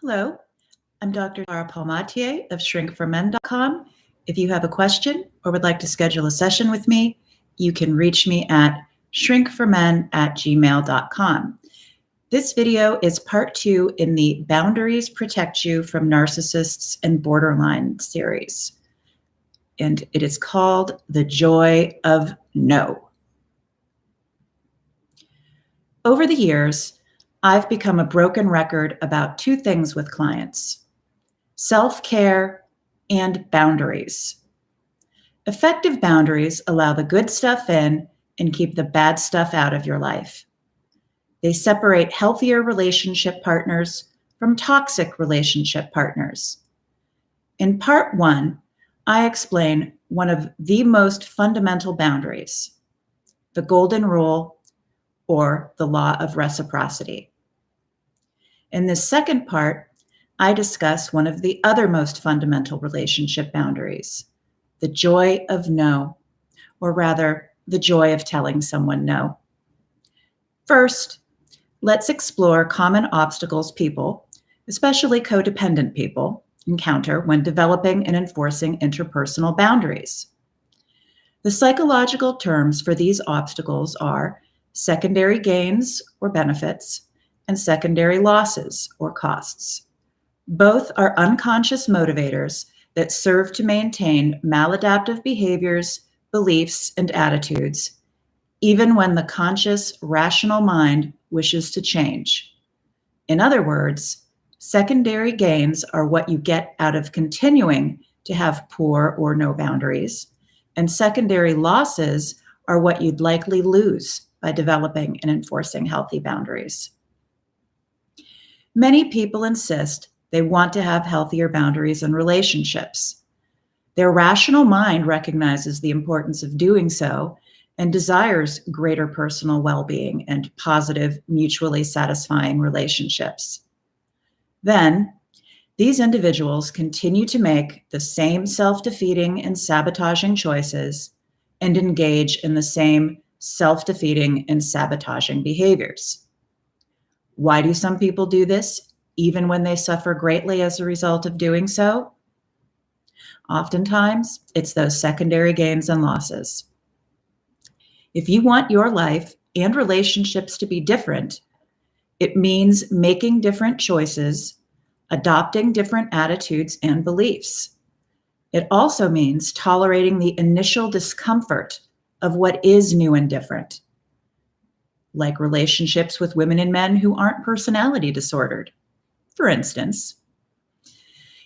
Hello, I'm Dr. Palmatier of shrinkformen.com. If you have a question or would like to schedule a session with me, you can reach me at shrinkformen@gmail.com. This video is part 2 in the Boundaries Protect You from Narcissists and Borderline series, and it is called The Joy of No. Over the years, I've become a broken record about two things with clients: self-care and boundaries. Effective boundaries allow the good stuff in and keep the bad stuff out of your life. They separate healthier relationship partners from toxic relationship partners. In part 1, I explain one of the most fundamental boundaries, the golden rule, or the law of reciprocity. In this second part, I discuss one of the other most fundamental relationship boundaries, the joy of no, or rather, the joy of telling someone no. First, let's explore common obstacles people, especially codependent people, encounter when developing and enforcing interpersonal boundaries. The psychological terms for these obstacles are secondary gains or benefits and secondary losses or costs. Both are unconscious motivators that serve to maintain maladaptive behaviors, beliefs, and attitudes, even when the conscious, rational mind wishes to change. In other words, secondary gains are what you get out of continuing to have poor or no boundaries, and secondary losses are what you'd likely lose by developing and enforcing healthy boundaries. Many people insist they want to have healthier boundaries in relationships. Their rational mind recognizes the importance of doing so and desires greater personal well-being and positive, mutually satisfying relationships. Then, these individuals continue to make the same self-defeating and sabotaging choices and engage in the same self-defeating and sabotaging behaviors. Why do some people do this, even when they suffer greatly as a result of doing so? Oftentimes, it's those secondary gains and losses. If you want your life and relationships to be different, it means making different choices, adopting different attitudes and beliefs. It also means tolerating the initial discomfort of what is new and different, like relationships with women and men who aren't personality disordered. For instance,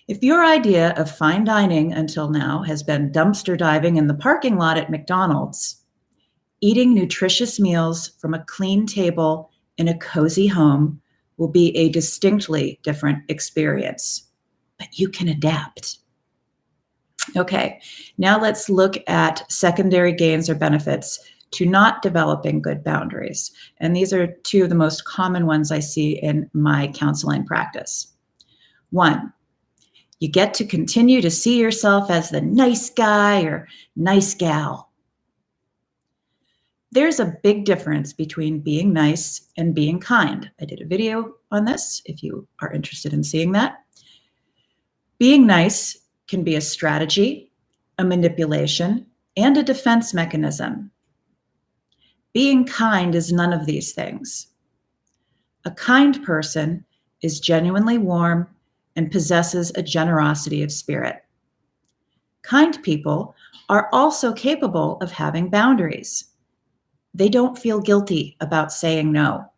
if your idea of fine dining until now has been dumpster diving in the parking lot at McDonald's, eating nutritious meals from a clean table in a cozy home will be a distinctly different experience, but you can adapt. Okay, now let's look at secondary gains or benefits to not developing good boundaries. And these are two of the most common ones I see in my counseling practice. 1, you get to continue to see yourself as the nice guy or nice gal. There's a big difference between being nice and being kind. I did a video on this if you are interested in seeing that. Being nice can be a strategy, a manipulation, and a defense mechanism. Being kind is none of these things. A kind person is genuinely warm and possesses a generosity of spirit. Kind people are also capable of having boundaries. They don't feel guilty about saying no.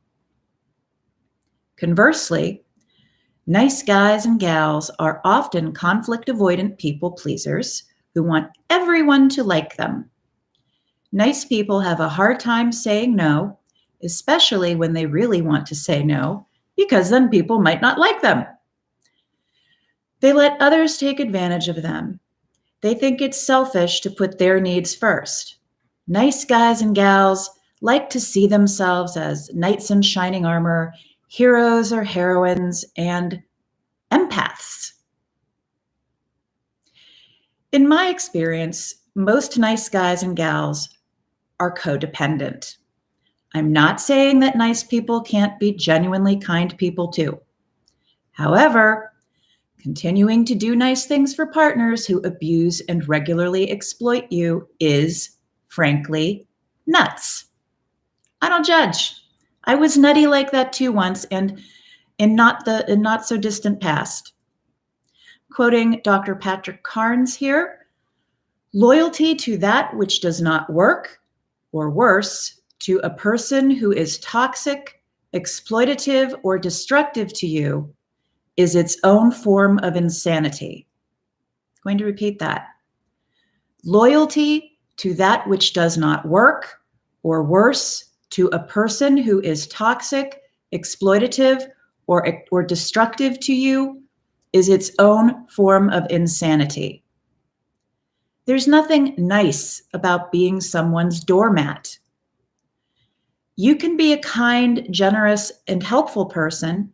Conversely, nice guys and gals are often conflict-avoidant people pleasers who want everyone to like them. Nice people have a hard time saying no, especially when they really want to say no, because then people might not like them. They let others take advantage of them. They think it's selfish to put their needs first. Nice guys and gals like to see themselves as knights in shining armor, heroes or heroines, and empaths. In my experience, most nice guys and gals are codependent. I'm not saying that nice people can't be genuinely kind people too. However, continuing to do nice things for partners who abuse and regularly exploit you is, frankly, nuts. I don't judge. I was nutty like that too once, and in not so distant past. Quoting Dr. Patrick Carnes here, loyalty to that which does not work, or worse, to a person who is toxic, exploitative, or destructive to you is its own form of insanity. I'm going to repeat that. Loyalty to that which does not work, or worse, to a person who is toxic, exploitative, or destructive to you is its own form of insanity. There's nothing nice about being someone's doormat. You can be a kind, generous, and helpful person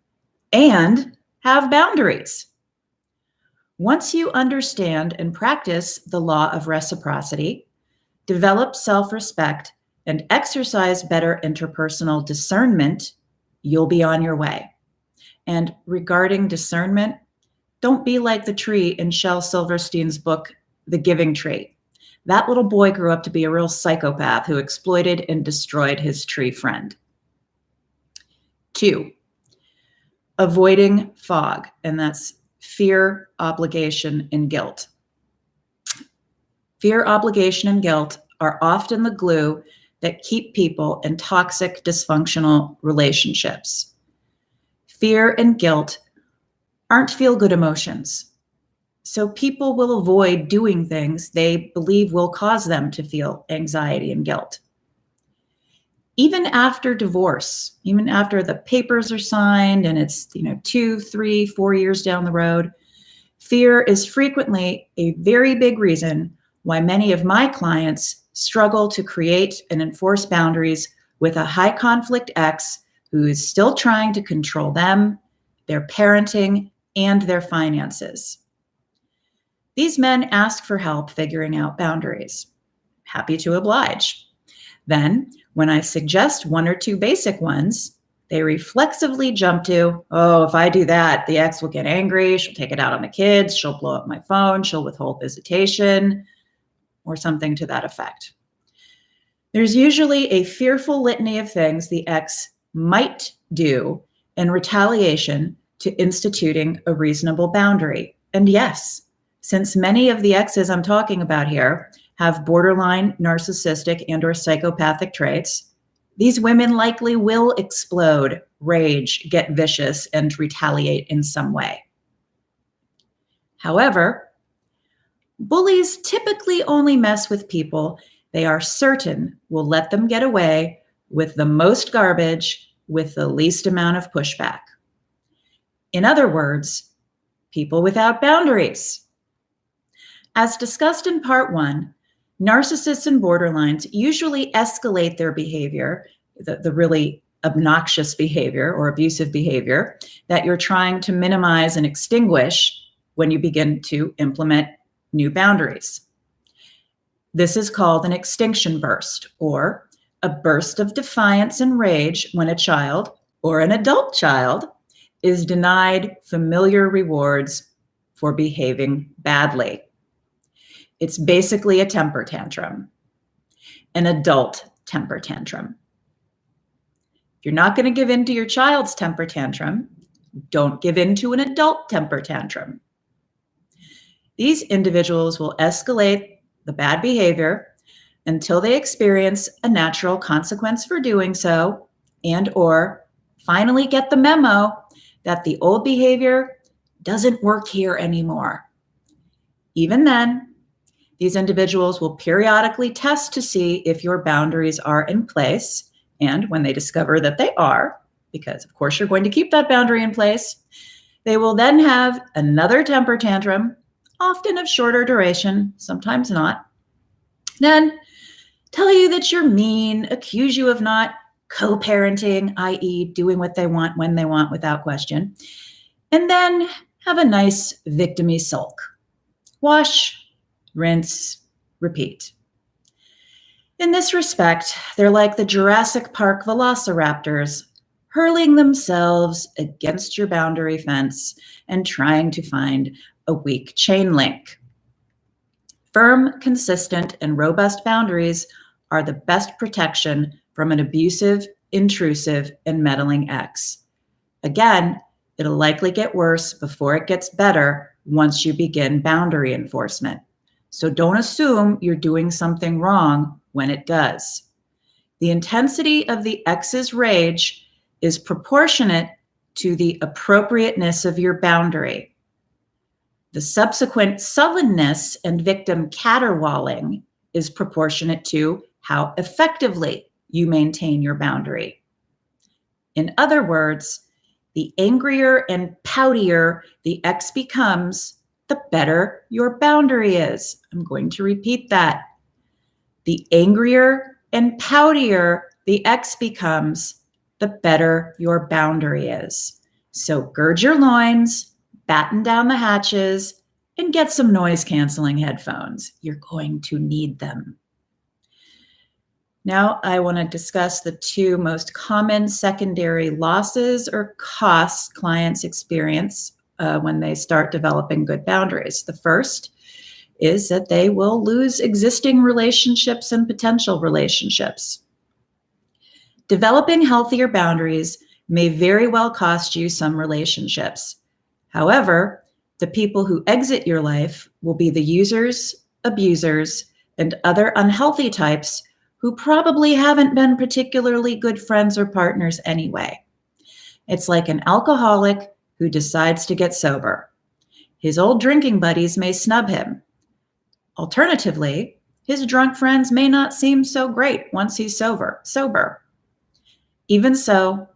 and have boundaries. Once you understand and practice the law of reciprocity, develop self-respect, and exercise better interpersonal discernment, you'll be on your way. And regarding discernment, don't be like the tree in Shel Silverstein's book, The Giving Tree. That little boy grew up to be a real psychopath who exploited and destroyed his tree friend. 2, avoiding fog, and that's fear, obligation, and guilt. Fear, obligation, and guilt are often the glue that keep people in toxic, dysfunctional relationships. Fear and guilt aren't feel-good emotions. So people will avoid doing things they believe will cause them to feel anxiety and guilt. Even after divorce, even after the papers are signed and it's 2, 3, 4 years down the road, fear is frequently a very big reason why many of my clients struggle to create and enforce boundaries with a high conflict ex who is still trying to control them, their parenting, and their finances. These men ask for help figuring out boundaries. Happy to oblige. Then, when I suggest 1 or 2 basic ones, they reflexively jump to, oh, if I do that, the ex will get angry, she'll take it out on the kids, she'll blow up my phone, she'll withhold visitation, or something to that effect. There's usually a fearful litany of things the ex might do in retaliation to instituting a reasonable boundary. And yes, since many of the exes I'm talking about here have borderline narcissistic and or psychopathic traits, these women likely will explode, rage, get vicious, and retaliate in some way. However, bullies typically only mess with people they are certain will let them get away with the most garbage with the least amount of pushback. In other words, people without boundaries. As discussed in part 1, narcissists and borderlines usually escalate their behavior, the really obnoxious behavior or abusive behavior that you're trying to minimize and extinguish when you begin to implement new boundaries. This is called an extinction burst, or a burst of defiance and rage when a child, or an adult child, is denied familiar rewards for behaving badly. It's basically a temper tantrum, an adult temper tantrum. If you're not going to give in to your child's temper tantrum, don't give in to an adult temper tantrum. These individuals will escalate the bad behavior until they experience a natural consequence for doing so, and or finally get the memo that the old behavior doesn't work here anymore. Even then, these individuals will periodically test to see if your boundaries are in place, and when they discover that they are, because of course you're going to keep that boundary in place, they will then have another temper tantrum, often of shorter duration, sometimes not. Then tell you that you're mean, accuse you of not co-parenting, i.e. doing what they want when they want without question, and then have a nice victim-y sulk. Wash, rinse, repeat. In this respect, they're like the Jurassic Park velociraptors, hurling themselves against your boundary fence and trying to find a weak chain link. Firm, consistent, and robust boundaries are the best protection from an abusive, intrusive, and meddling ex. Again, it'll likely get worse before it gets better once you begin boundary enforcement. So don't assume you're doing something wrong when it does. The intensity of the ex's rage is proportionate to the appropriateness of your boundary. The subsequent sullenness and victim caterwauling is proportionate to how effectively you maintain your boundary. In other words, the angrier and poutier the ex becomes, the better your boundary is. I'm going to repeat that. The angrier and poutier the ex becomes, the better your boundary is. So gird your loins, batten down the hatches, and get some noise-canceling headphones. You're going to need them. Now I want to discuss the two most common secondary losses or costs clients experience when they start developing good boundaries. The first is that they will lose existing relationships and potential relationships. Developing healthier boundaries may very well cost you some relationships. However, the people who exit your life will be the users, abusers, and other unhealthy types who probably haven't been particularly good friends or partners anyway. It's like an alcoholic who decides to get sober. His old drinking buddies may snub him. Alternatively, his drunk friends may not seem so great once he's sober. Even so,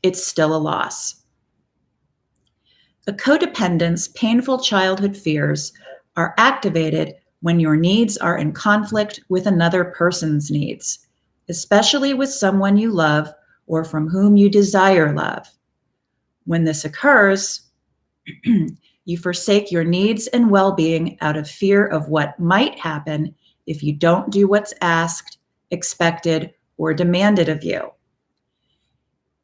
it's still a loss. A codependent's painful childhood fears are activated when your needs are in conflict with another person's needs, especially with someone you love or from whom you desire love. When this occurs, you forsake your needs and well-being out of fear of what might happen if you don't do what's asked, expected, or demanded of you.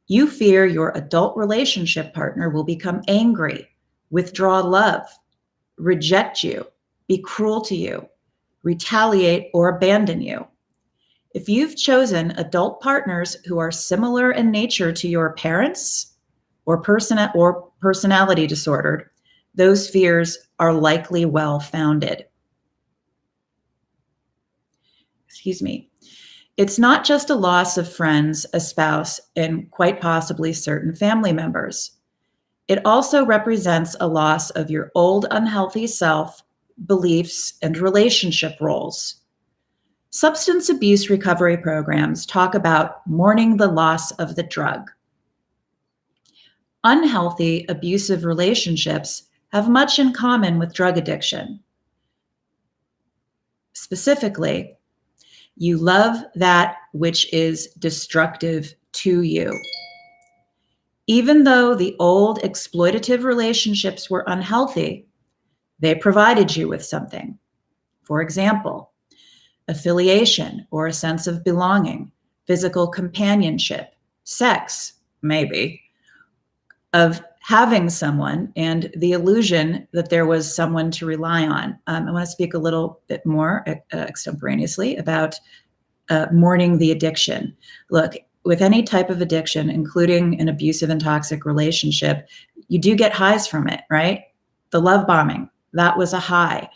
You fear your adult relationship partner will become angry, withdraw love, reject you, be cruel to you, retaliate, or abandon you. If you've chosen adult partners who are similar in nature to your parents or personality disordered, those fears are likely well-founded. It's not just a loss of friends, a spouse, and quite possibly certain family members. It also represents a loss of your old unhealthy self, beliefs, and relationship roles. Substance abuse recovery programs talk about mourning the loss of the drug. Unhealthy, abusive relationships have much in common with drug addiction. Specifically, you love that which is destructive to you. Even though the old exploitative relationships were unhealthy, they provided you with something. For example, affiliation or a sense of belonging, physical companionship, sex, maybe, of having someone and the illusion that there was someone to rely on. I want to speak a little bit more extemporaneously about mourning the addiction. Look, with any type of addiction, including an abusive and toxic relationship, you do get highs from it, right? The love bombing, that was a high.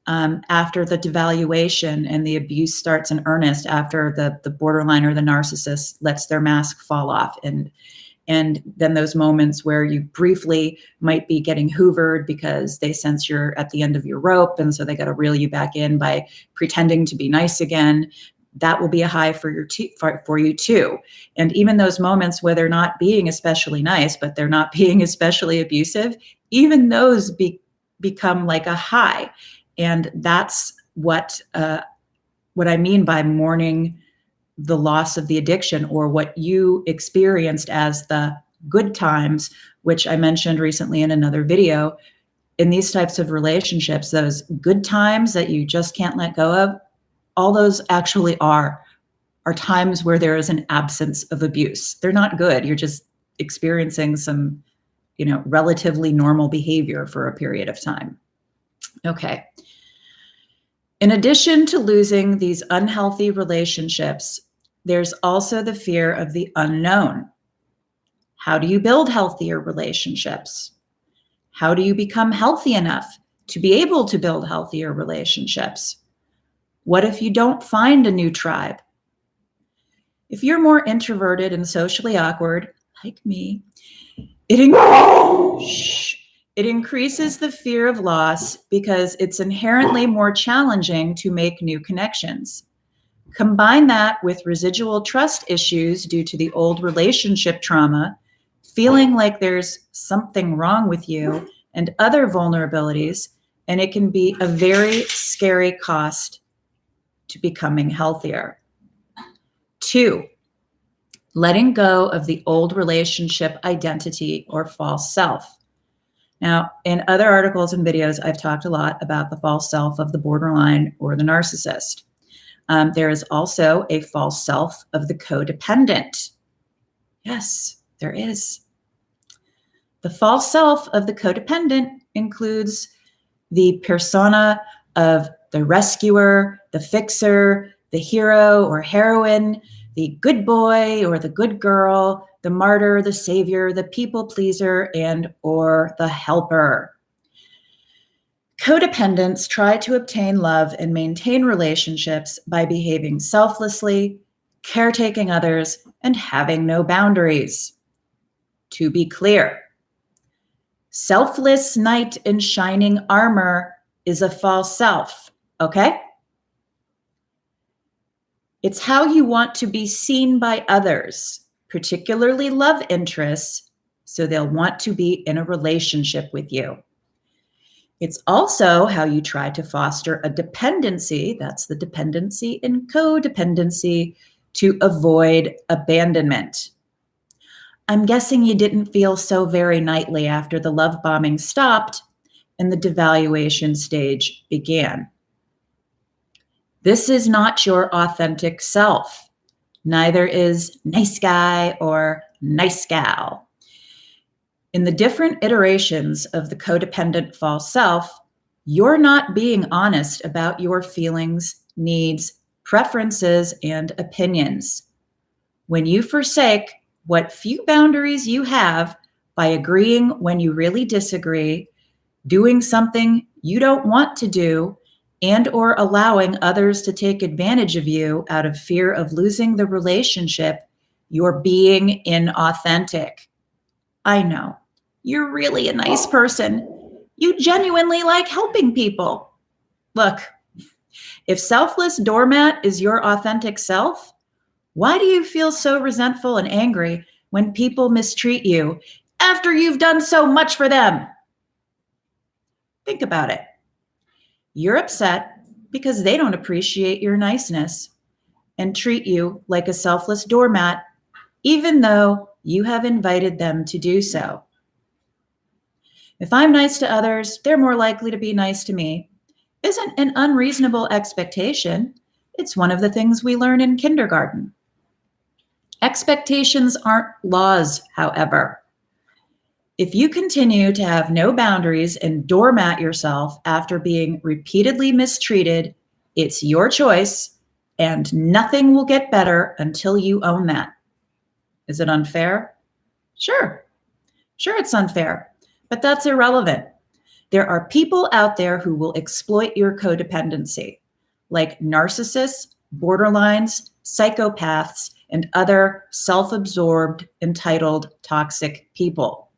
After the devaluation and the abuse starts in earnest, after the borderline or the narcissist lets their mask fall off, and then those moments where you briefly might be getting hoovered because they sense you're at the end of your rope, and so they got to reel you back in by pretending to be nice again. That will be a high for you too. And even those moments where they're not being especially nice, but they're not being especially abusive, even those become like a high. And that's what I mean by mourning the loss of the addiction, or what you experienced as the good times, which I mentioned recently in another video. In these types of relationships, those good times that you just can't let go of, all those actually are times where there is an absence of abuse. They're not good. experiencing some, relatively normal behavior for a period of time. Okay. In addition to losing these unhealthy relationships, there's also the fear of the unknown. How do you build healthier relationships? How do you become healthy enough to be able to build healthier relationships? What if you don't find a new tribe? If you're more introverted and socially awkward, like me, it increases the fear of loss because it's inherently more challenging to make new connections. Combine that with residual trust issues due to the old relationship trauma, feeling like there's something wrong with you, and other vulnerabilities, and it can be a very scary cost to becoming healthier. 2, letting go of the old relationship identity or false self. Now, in other articles and videos, I've talked a lot about the false self of the borderline or the narcissist. There is also a false self of the codependent. Yes, there is. The false self of the codependent includes the persona of the rescuer, the fixer, the hero or heroine, the good boy or the good girl, the martyr, the savior, the people pleaser, and or the helper. Codependents try to obtain love and maintain relationships by behaving selflessly, caretaking others, and having no boundaries. To be clear, selfless knight in shining armor is a false self, okay? It's how you want to be seen by others, particularly love interests, so they'll want to be in a relationship with you. It's also how you try to foster a dependency, that's the dependency in codependency, to avoid abandonment. I'm guessing you didn't feel so very knightly after the love bombing stopped and the devaluation stage began. This is not your authentic self. Neither is nice guy or nice gal. In the different iterations of the codependent false self, you're not being honest about your feelings, needs, preferences, and opinions. When you forsake what few boundaries you have by agreeing when you really disagree, doing something you don't want to do, and or allowing others to take advantage of you out of fear of losing the relationship, you're being inauthentic. I know, you're really a nice person. You genuinely like helping people. Look, if selfless doormat is your authentic self, why do you feel so resentful and angry when people mistreat you after you've done so much for them? Think about it. You're upset because they don't appreciate your niceness and treat you like a selfless doormat, even though you have invited them to do so. If I'm nice to others, they're more likely to be nice to me isn't an unreasonable expectation. It's one of the things we learn in kindergarten. Expectations aren't laws, however. If you continue to have no boundaries and doormat yourself after being repeatedly mistreated, it's your choice, and nothing will get better until you own that. Is it unfair? Sure. Sure, it's unfair, but that's irrelevant. There are people out there who will exploit your codependency, like narcissists, borderlines, psychopaths, and other self-absorbed, entitled, toxic people.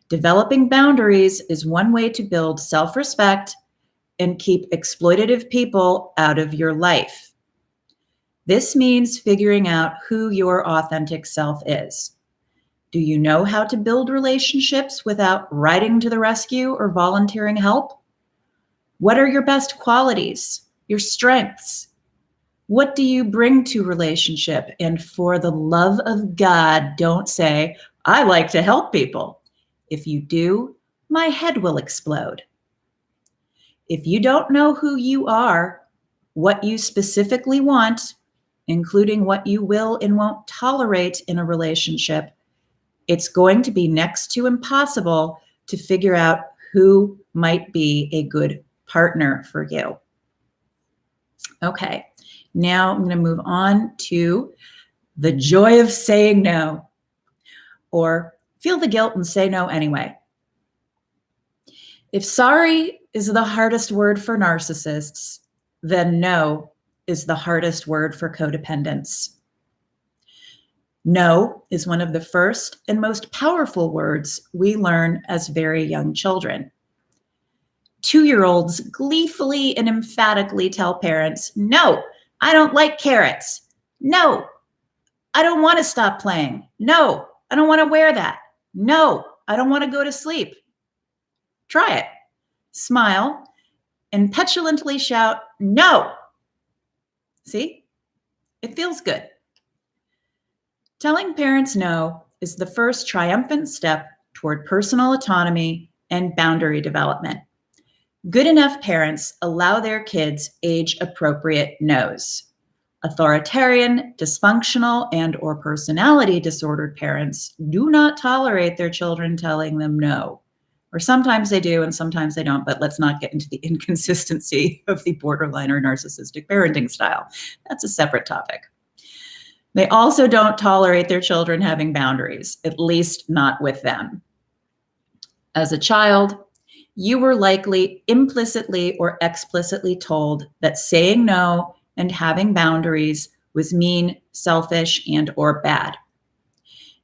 Developing boundaries is one way to build self-respect and keep exploitative people out of your life. This means figuring out who your authentic self is. Do you know how to build relationships without riding to the rescue or volunteering help? What are your best qualities, your strengths? What do you bring to relationship? And for the love of God, don't say, I like to help people. If you do, my head will explode. If you don't know who you are, what you specifically want, including what you will and won't tolerate in a relationship, it's going to be next to impossible to figure out who might be a good partner for you. Okay, now I'm going to move on to the joy of saying no, or feel the guilt and say no anyway. If sorry is the hardest word for narcissists, then no is the hardest word for codependents. No is one of the first and most powerful words we learn as very young children. 2-year-olds gleefully and emphatically tell parents, "No, I don't like carrots. No, I don't want to stop playing. No, I don't want to wear that. No, I don't want to go to sleep." Try it. Smile and petulantly shout, "No." See? It feels good. Telling parents no is the first triumphant step toward personal autonomy and boundary development. Good enough parents allow their kids age-appropriate no's. Authoritarian, dysfunctional, and/or personality disordered parents do not tolerate their children telling them no. Or sometimes they do and sometimes they don't, but let's not get into the inconsistency of the borderline or narcissistic parenting style. That's a separate topic. They also don't tolerate their children having boundaries, at least not with them. As a child, you were likely implicitly or explicitly told that saying no and having boundaries was mean, selfish, and/or bad.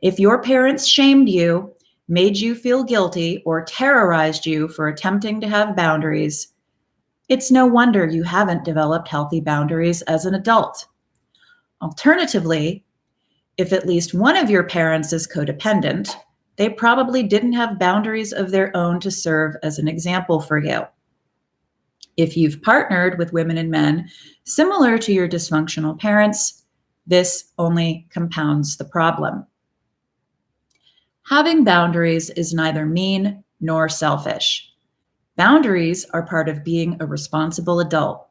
If your parents shamed you, made you feel guilty, or terrorized you for attempting to have boundaries, it's no wonder you haven't developed healthy boundaries as an adult. Alternatively, if at least one of your parents is codependent, they probably didn't have boundaries of their own to serve as an example for you. If you've partnered with women and men similar to your dysfunctional parents, this only compounds the problem. Having boundaries is neither mean nor selfish. Boundaries are part of being a responsible adult.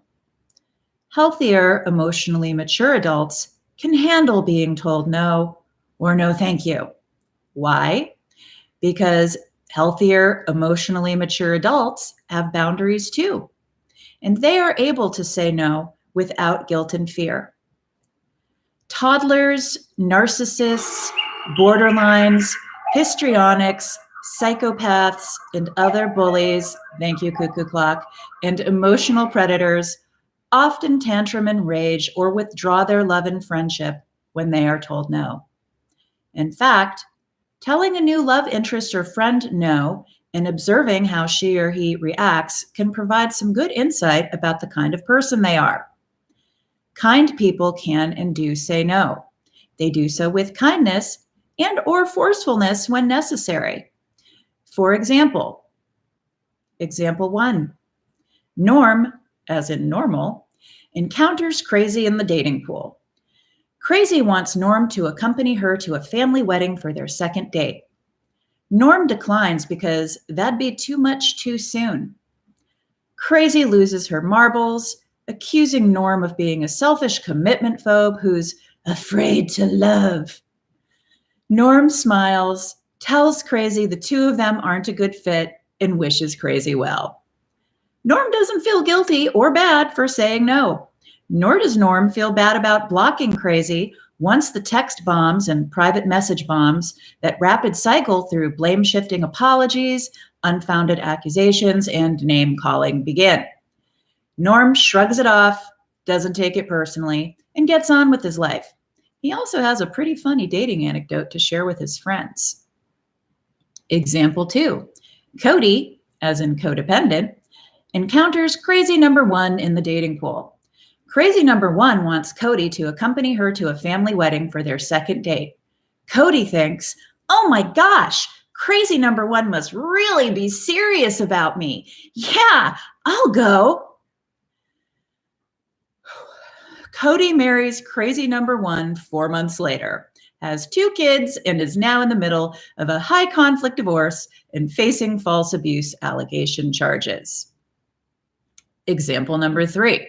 Healthier, emotionally mature adults can handle being told no or no thank you. Why? Because healthier, emotionally mature adults have boundaries too, and they are able to say no without guilt and fear. Toddlers, narcissists, borderlines, histrionics, psychopaths, and other bullies, thank you, cuckoo clock, and emotional predators often tantrum and rage or withdraw their love and friendship when they are told no. In fact, telling a new love interest or friend no and observing how she or he reacts can provide some good insight about the kind of person they are. Kind people can and do say no. They do so with kindness and/or forcefulness when necessary. For example, example 1, Norm, as in normal, encounters Crazy in the dating pool. Crazy wants Norm to accompany her to a family wedding for their second date. Norm declines because that'd be too much too soon. Crazy loses her marbles, accusing Norm of being a selfish commitment phobe who's afraid to love. Norm smiles, tells Crazy the two of them aren't a good fit, and wishes Crazy well. Norm doesn't feel guilty or bad for saying no, nor does Norm feel bad about blocking Crazy once the text bombs and private message bombs that rapid cycle through blame-shifting apologies, unfounded accusations, and name-calling begin. Norm shrugs it off, doesn't take it personally, and gets on with his life. He also has a pretty funny dating anecdote to share with his friends. Example 2, Cody, as in codependent, encounters Crazy number 1 in the dating pool. Crazy number 1 wants Cody to accompany her to a family wedding for their second date. Cody thinks, "Oh my gosh, Crazy number 1 must really be serious about me. Yeah, I'll go." Cody marries Crazy number 1 4 months later, has 2 kids, and is now in the middle of a high conflict divorce and facing false abuse allegation charges. Example number 3.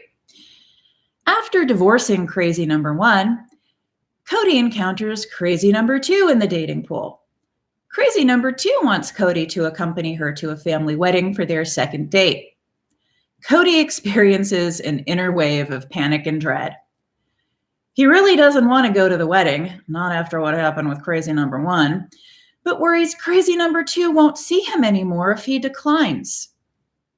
After divorcing Crazy number 1, Cody encounters Crazy number 2 in the dating pool. Crazy number two wants Cody to accompany her to a family wedding for their second date. Cody experiences an inner wave of panic and dread. He really doesn't want to go to the wedding, not after what happened with crazy number one, but worries crazy number two won't see him anymore if he declines.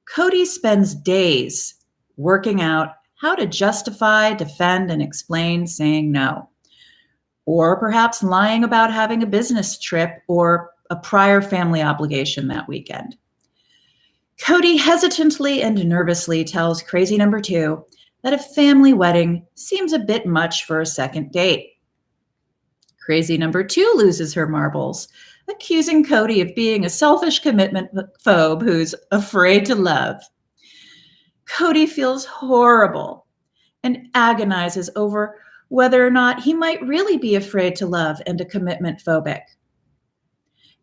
Cody spends days working out how to justify, defend, and explain saying no. Or perhaps lying about having a business trip or a prior family obligation that weekend. Cody hesitantly and nervously tells crazy number two that a family wedding seems a bit much for a second date. Crazy number two loses her marbles, accusing Cody of being a selfish commitment phobe who's afraid to love. Cody feels horrible and agonizes over whether or not he might really be afraid to love and a commitment phobic.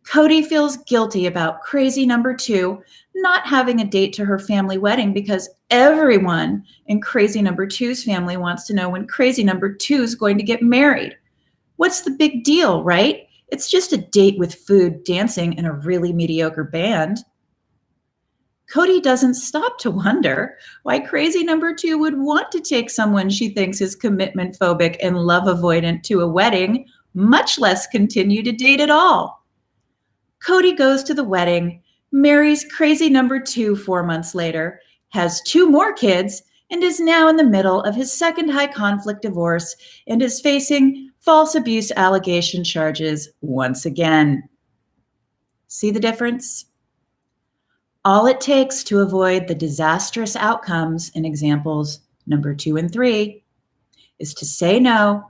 Cody feels guilty about crazy number two not having a date to her family wedding because everyone in crazy number two's family wants to know when crazy number two is going to get married. What's the big deal, right? It's just a date with food, dancing, and a really mediocre band. Cody doesn't stop to wonder why crazy number two would want to take someone she thinks is commitment phobic and love avoidant to a wedding, much less continue to date at all. Cody goes to the wedding, marries crazy number two 4 months later, has 2 more kids, and is now in the middle of his second high conflict divorce and is facing false abuse allegation charges once again. See the difference? All it takes to avoid the disastrous outcomes in examples number 2 and 3 is to say no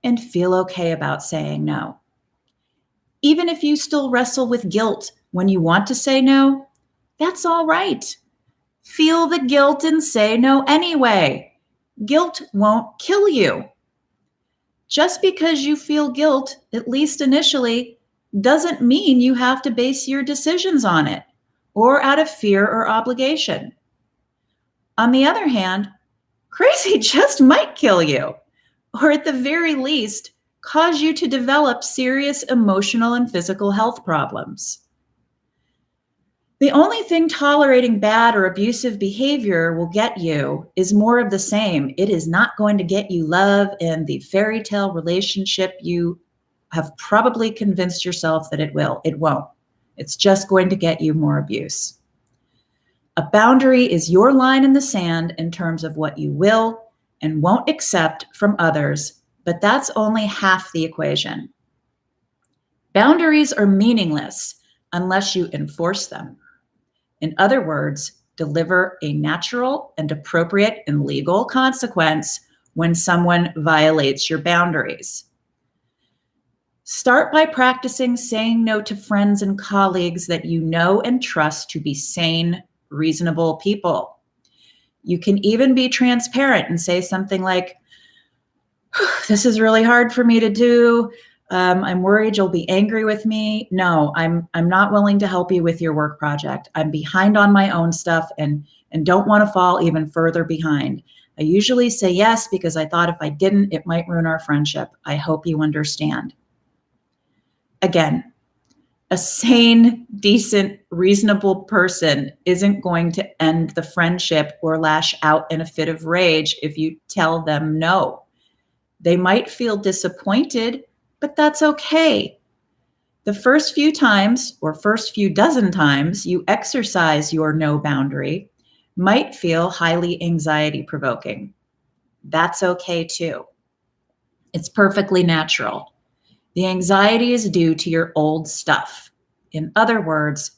and feel okay about saying no. Even if you still wrestle with guilt when you want to say no, that's all right. Feel the guilt and say no anyway. Guilt won't kill you. Just because you feel guilt, at least initially, doesn't mean you have to base your decisions on it or out of fear or obligation. On the other hand, crazy just might kill you, or at the very least, cause you to develop serious emotional and physical health problems. The only thing tolerating bad or abusive behavior will get you is more of the same. It is not going to get you love and the fairy tale relationship you have probably convinced yourself that it will. It won't. It's just going to get you more abuse. A boundary is your line in the sand in terms of what you will and won't accept from others, but that's only half the equation. Boundaries are meaningless unless you enforce them. In other words, deliver a natural and appropriate and legal consequence when someone violates your boundaries. Start by practicing saying no to friends and colleagues that you know and trust to be sane, reasonable people. You can even be transparent and say something like, "This is really hard for me to do. I'm worried you'll be angry with me. No, I'm not willing to help you with your work project. I'm behind on my own stuff and don't want to fall even further behind. I usually say yes because I thought if I didn't, it might ruin our friendship. I hope you understand." Again, a sane, decent, reasonable person isn't going to end the friendship or lash out in a fit of rage if you tell them no. They might feel disappointed, but that's okay. The first few times or first few dozen times you exercise your no boundary might feel highly anxiety provoking. That's okay too. It's perfectly natural. The anxiety is due to your old stuff. In other words,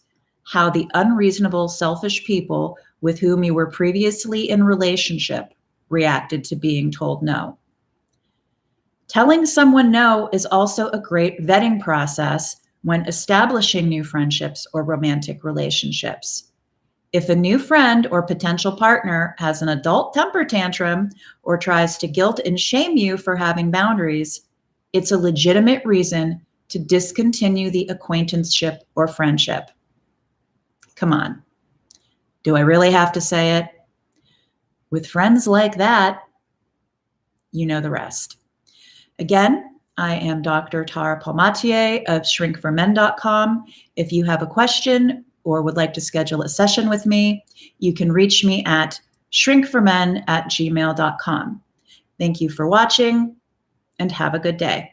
how the unreasonable, selfish people with whom you were previously in relationship reacted to being told no. Telling someone no is also a great vetting process when establishing new friendships or romantic relationships. If a new friend or potential partner has an adult temper tantrum or tries to guilt and shame you for having boundaries, it's a legitimate reason to discontinue the acquaintanceship or friendship. Come on. Do I really have to say it? With friends like that, you know the rest. Again, I am Dr. Tara Palmatier of shrinkformen.com. If you have a question or would like to schedule a session with me, you can reach me at shrinkformen@gmail.com. Thank you for watching and have a good day.